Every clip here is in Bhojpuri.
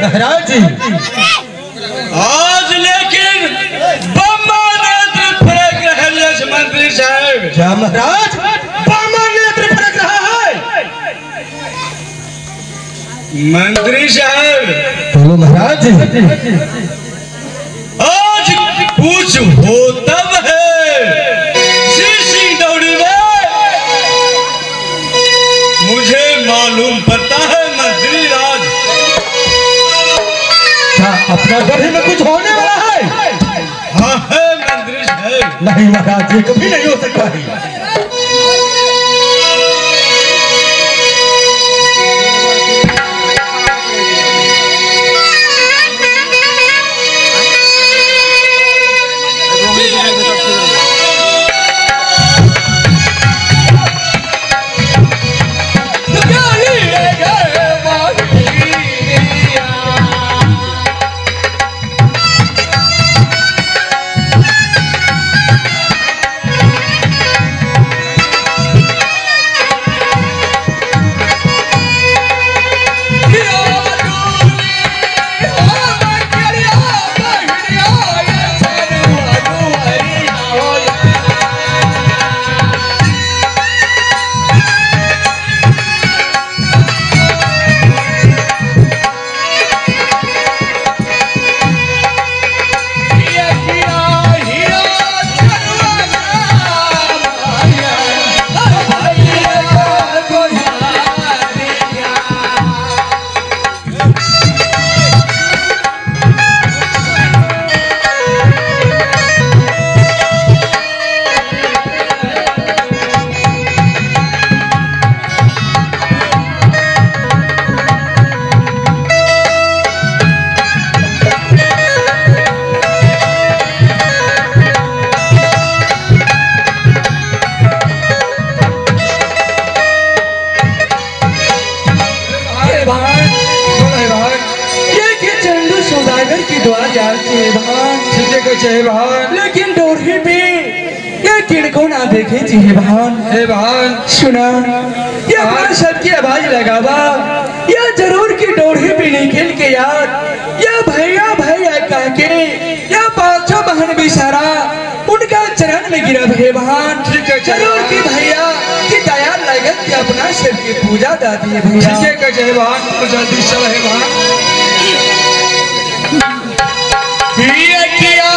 महाराज जी आज लेकिन बम्मा नेत्र फड़क रहे मंत्री साहब। क्या महाराज बम्मा नेत्र फड़क रहा है? मंत्री साहब बोलो महाराज जी। आज कुछ हो तब है सिंह दौड़ी में मुझे मालूम पड़ता है मंत्री राज। क्या अपना गढ़ी में कुछ होने वाला है? हाँ है मंत्री साहब। नहीं महाराज ये कभी नहीं हो सकता है। लेकिन डोरी पे ये किड़को ना देखे जी है भान। हे भान सुना ये हमारे सबकी आवाज लगावा या जरूर की डोरी पे निकल के यार या भैया भैया कह के या पांचों बहन भी सारा उनका चरण में गिरा है भान। ठीक है जरूर की भैया की दया लगन के अपना शिव की पूजा दादी है भैया। ठीक है जय भान जल्दी चल है भान। ये किया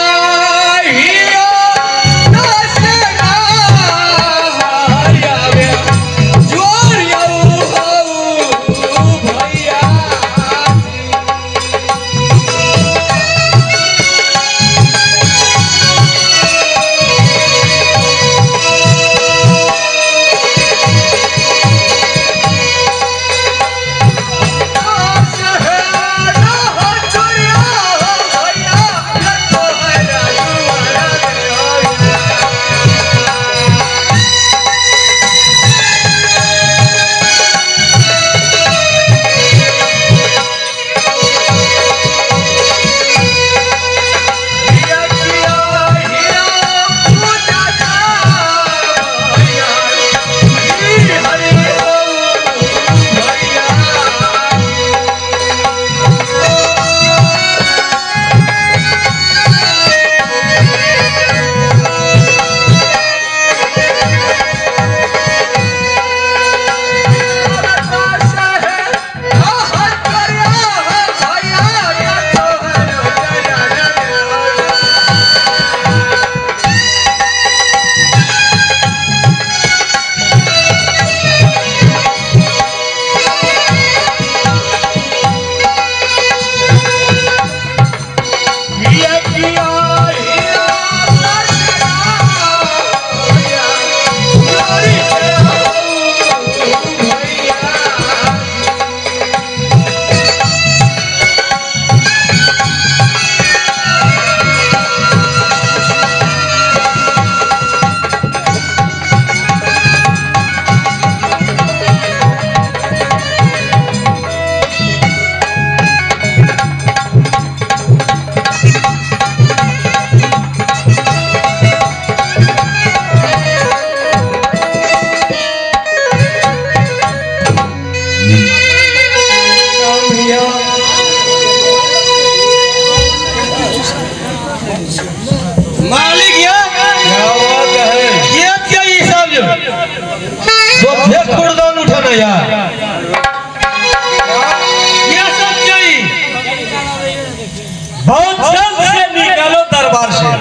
बहुत जल्द से निकालो दरबार से।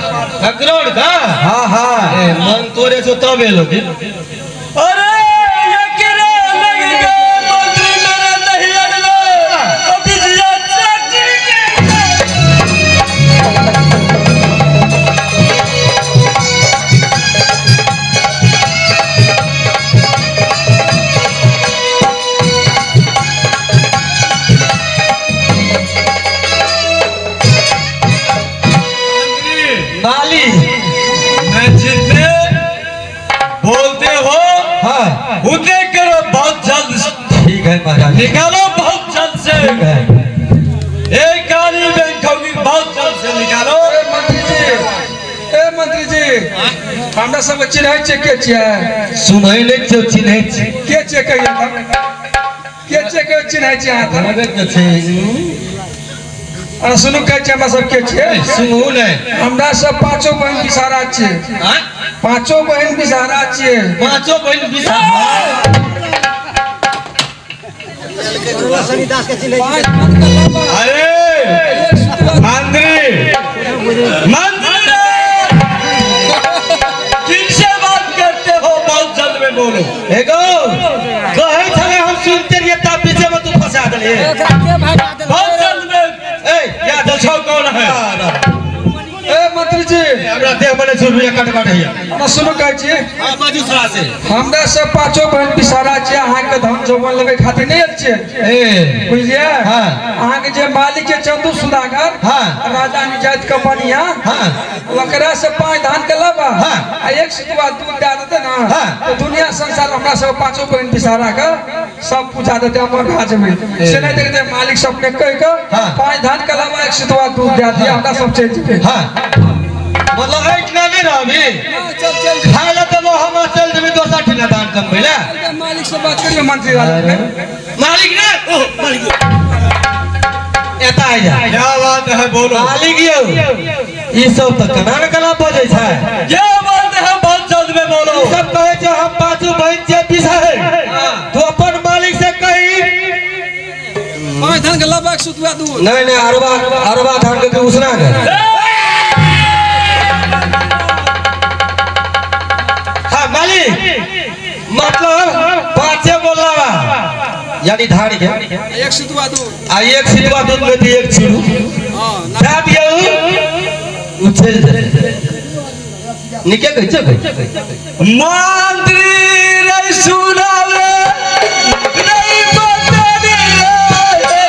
अकरोड़ का हाँ हाँ मन तोरे से तब लोगे अरे ये किरा लगेगा मंत्री मेरा नहीं अगला अभी जिया चाची नाली मैं जितने बोलते हो हाँ उतने करो बहुत जल्द ठीक है महाराज निकालो बहुत जल्द से ठीक है। एक काली बैंक होगी बहुत जल्द से निकालो ए मंत्री जी हमरा सब चिन्है छै के छियै सुनै नहीं छो चिन्है छी के छियै कहिया के छियै के चिन्है छियै अहाँ तऽ लगत छै अरे सुनू कहै छियै हमरा सब के छियै सुनू ने हमरा सब पांचों बहन बिसारा छियै हां पांचों बहन बिसारा छियै पांचों बहन बिसा अरे मंत्री मंत्री किनसे बात करते हो बहुत जल्द में बोलो एगो कहे छले हम सुनते रहिए तब पीछे में तू फंसा देलिए बहुत जल्द में ए या पूछो कौन है ए मंत्री जी हमरा देह बने सुन रुपया कट कट है हमरा सुनू कहै छियै हां बाजू सरा से हमरा सब पांचों बहन बिसारा छियै अहाँ के धन जौवन लेवे खातिर नहीं आयल छियै ए बुझलियै हाँ। अहाँ के जे मालिक के चंदू सुधाकर हाँ। राजा निजात कंपनिया हां ओकरा से 5 धान के लाबा हाँ। आ एक सितवा दूध दे देते ना हाँ। तो दुनिया संसार हमरा सब पांचों बहन बिसारा के सब पूजा देते हमर घाट में से नहीं देखते मालिक सब ने कह के हाँ। 5 धान के लाबा एक सितवा दूध दे दिया हमरा सब चल जेते हां मतलब इतना नहीं रहबी चल खाए ला तो हम चल देबे दोसर ठिना दान कम भइला मालिक से बात करिए मंत्री राजा ने मालिक ने ओ मालिक एता आ जा क्या बात है बोलो मालिक यौ ई सब त कना न कना बजै छै क्या बात है बहुत जल्द में बोलो ई सब कहे छै हम पांचों बहन छै पिसा है तू अपन मालिक से कही 5 धान के लाबा एक सितवा दूध नहीं नहीं अरबा धान के उसना कर हाँ मालिक मतलब पांचे बोलावा यानी धान के एक सितवा दूध आ एक सितवा दूध में भी एक छिड़ू हां खा दियो उछल निके कह चल मंत्री रे सुनावे नहीं बता दे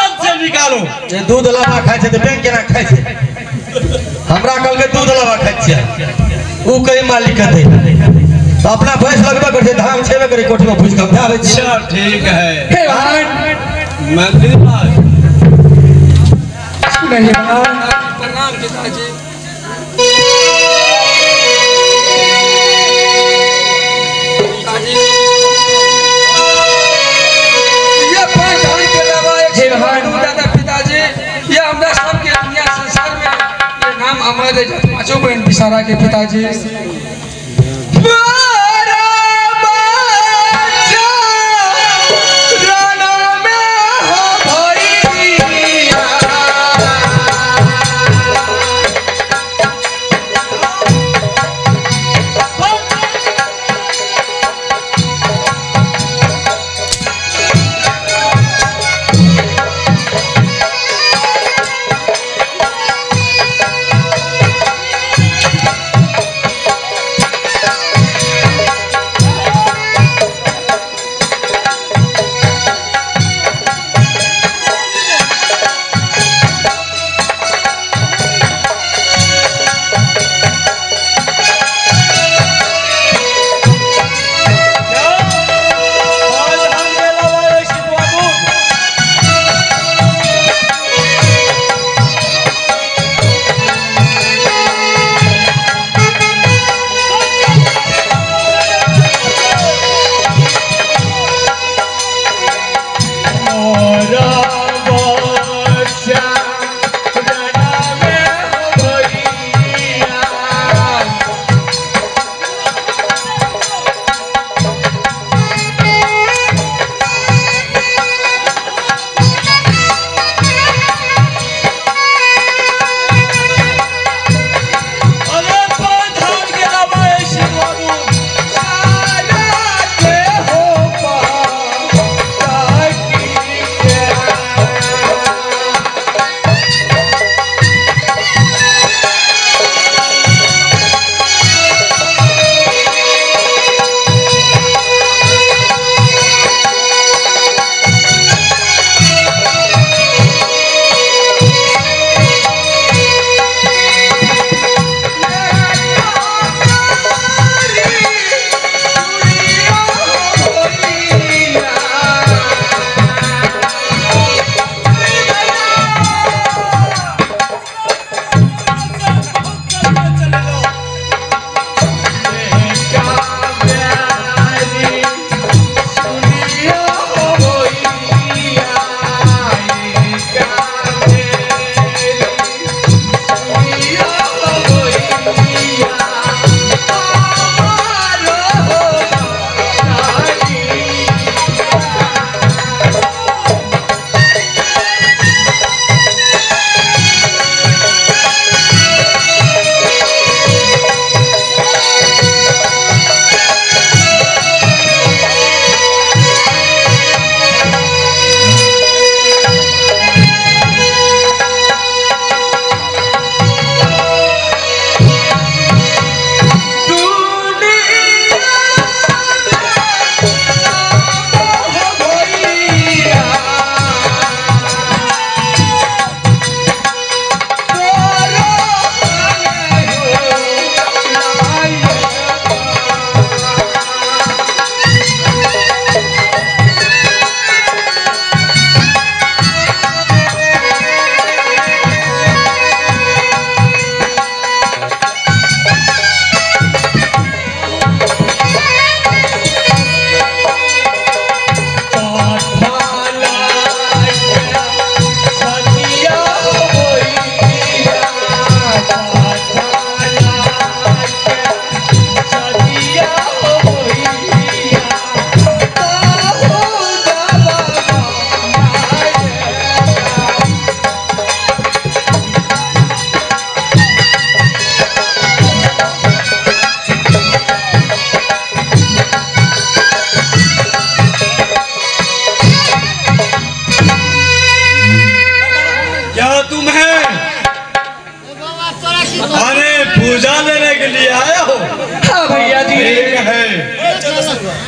ये दूध लावा खाय छै त बैंक केना खाय छै हमरा कल के दूध लावा खाय छै ऊ कई मालिक के दे तो अपना भैंस लगबे कर छै धाम छेबे करे कोठी में भूज के आबै छै अच्छा ठीक है हे भगवान मंत्री भाई नहीं प्रणाम पिताजी ये 5 धान के अलावा एक पिताजी ये हमरा सबके दुनिया संसार में ये नाम अमर है पांचों बहन बिसारा के पिताजी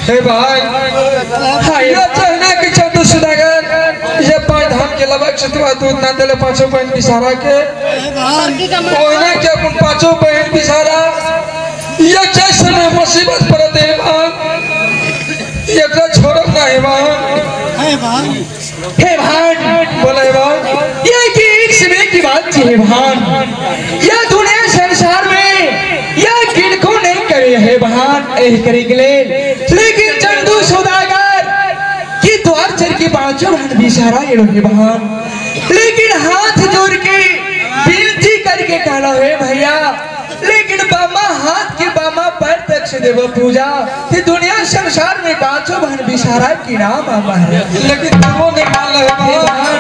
हे भाई ये चाहना कि चंदू सुदागर ये पांच धाम के लबक सतवा दूध ना देले पांचों बहन बिसारा के ओइना के अपन पांचों बहन बिसारा ये जैसे में मुसीबत पड़ते हैं भान ये तो छोड़ो ना है भान बोले भान ये की एक समय की बात है भान ये दुनिया संसार में ये किनको नहीं करे है भान एह करे के लिए लेकिन चंदू सौदागर की द्वार चल के पांचों बहन बिसारा ये लोग भान लेकिन हाथ जोड़ के विनती करके कहना है भैया लेकिन बामा हाथ के बामा पैर तक से देव पूजा कि दुनिया संसार में पांचों बहन बिसारा की नाम आवा है, लेकिन तुमो नहीं मान रहे भगवान।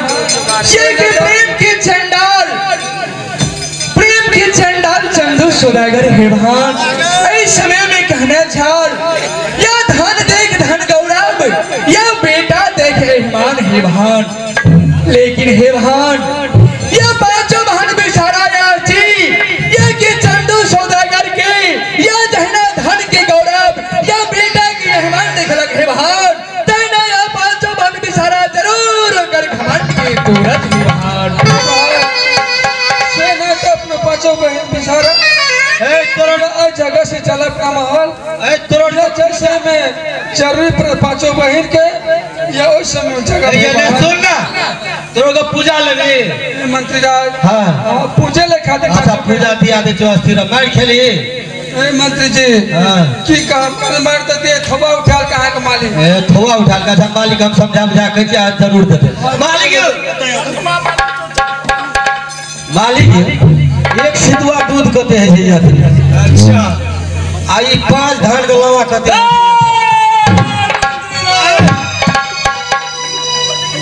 प्रेम की चंडाल चंदू सौदागर हे भान इस समय में कहना झाल या धन देख धन गौरव या बेटा देख ईमान हे भान, लेकिन हे भान या पांचों बहन बिसारा यार जी या कि चंदू सौदागर के या जहना धन के गौरव या बेटा की ईमान देखलक हे भान तैना या पांचों बहन बिसारा जरूर कर घमंड के तुरंत हे भान से ना तो अपने पांचों बहन बिसारा जगह से चलब का माहौल जैसे में जरूरी पर पांचों बहन के या उस समय जगह सुन ना तो पूजा लगे मंत्री राज हाँ पूजे ले खाते अच्छा पूजा दिया दे जो अस्थिर मार खेली मंत्री जी की काम कर मार देते थोबा उठा कहाँ के मालिक थोड़ा उठा का जब मालिक हम समझा बुझा के जरूर देते मालिक एक सितुआ दूध कते है जी अच्छा आई 5 धान गलवा कते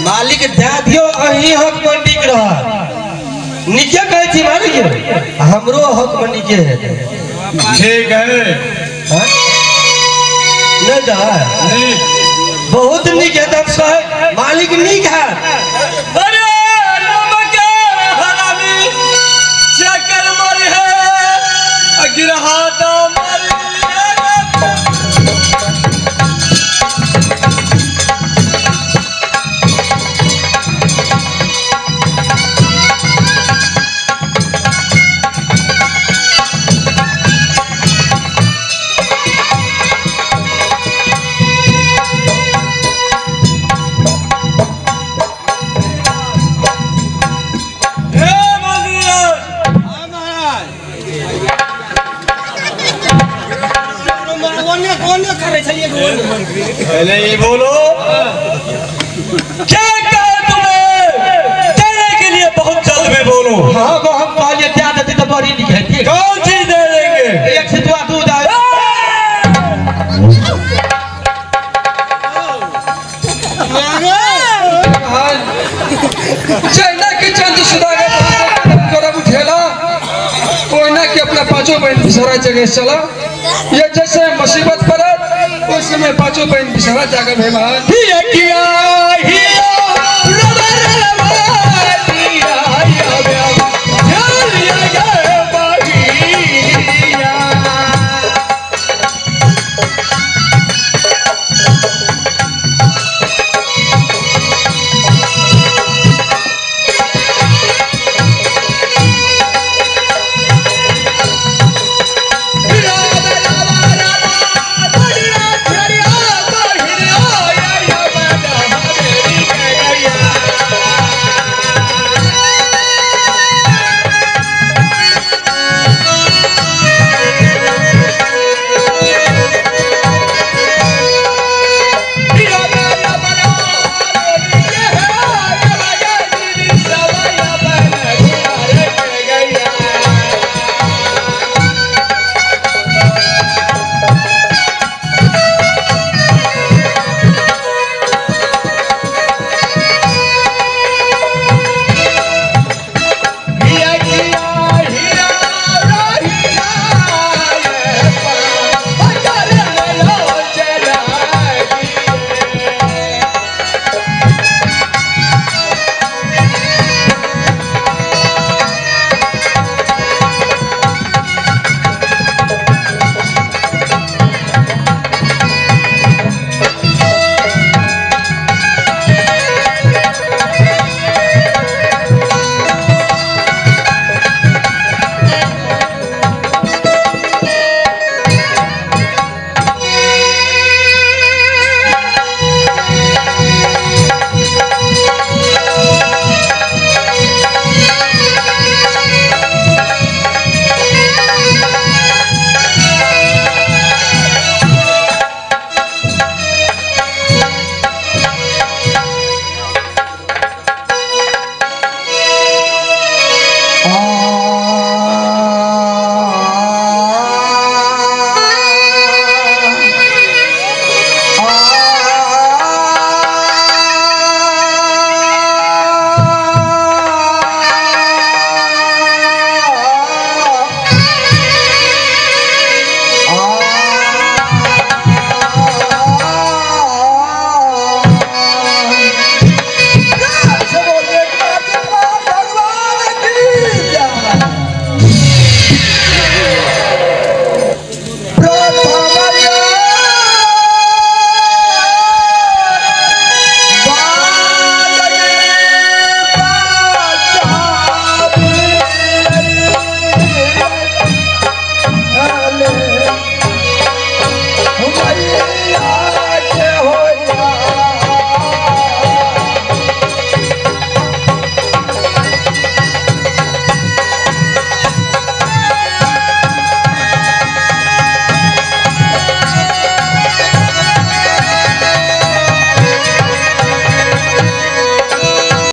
मालिक दे दियो अही हक मंडी के रहा निके कहे छी मालिक हमरो हक मंडी के है ठीक है नहीं जा नहीं बहुत निक है तब से मालिक निक है अरे नमक हरामी चक्कर मारे है गिरहाता मारे पहले ये बोलो क्या कहा तुम्हें देने के लिए बहुत जल्द में बोलो हाँ वो हम कहलिए क्या देते तो बड़ी निक है ठीक कौन चीज दे देंगे एक सितुआ दूध आए चाइना के चंद सुदागर करब उठेला कोयना के अपना पांचों बहन बिसारा जगह चला ये जैसे मुसीबत पड़े उस समय पांचों बहन बिसारा जाकर मेहमान हिया किया हिया रबर रबर हिया हिया हिया